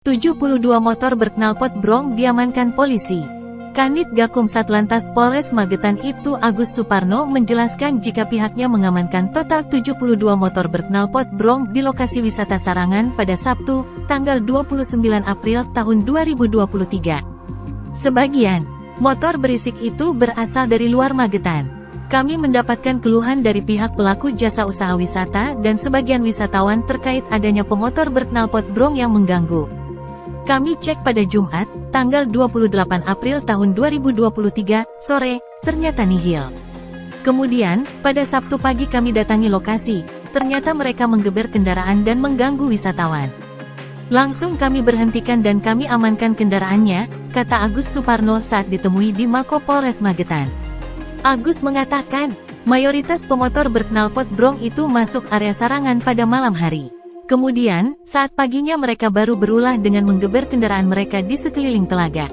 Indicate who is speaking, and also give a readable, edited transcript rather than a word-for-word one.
Speaker 1: 72 motor berknalpot brong diamankan polisi. Kanit Gakum Satlantas Polres Magetan Ibtu Agus Suparno menjelaskan jika pihaknya mengamankan total 72 motor berknalpot brong di lokasi wisata Sarangan pada Sabtu, tanggal 29 April tahun 2023. Sebagian motor berisik itu berasal dari luar Magetan. Kami mendapatkan keluhan dari pihak pelaku jasa usaha wisata dan sebagian wisatawan terkait adanya pemotor berknalpot brong yang mengganggu. Kami cek pada Jumat, tanggal 28 April tahun 2023, sore, ternyata nihil. Kemudian, pada Sabtu pagi kami datangi lokasi, ternyata mereka menggeber kendaraan dan mengganggu wisatawan. Langsung kami berhentikan dan kami amankan kendaraannya, kata Agus Suparno saat ditemui di Mako Polres Magetan. Agus mengatakan, mayoritas pemotor berknalpot brong itu masuk area Sarangan pada malam hari. Kemudian, saat paginya mereka baru berulah dengan menggeber kendaraan mereka di sekeliling telaga.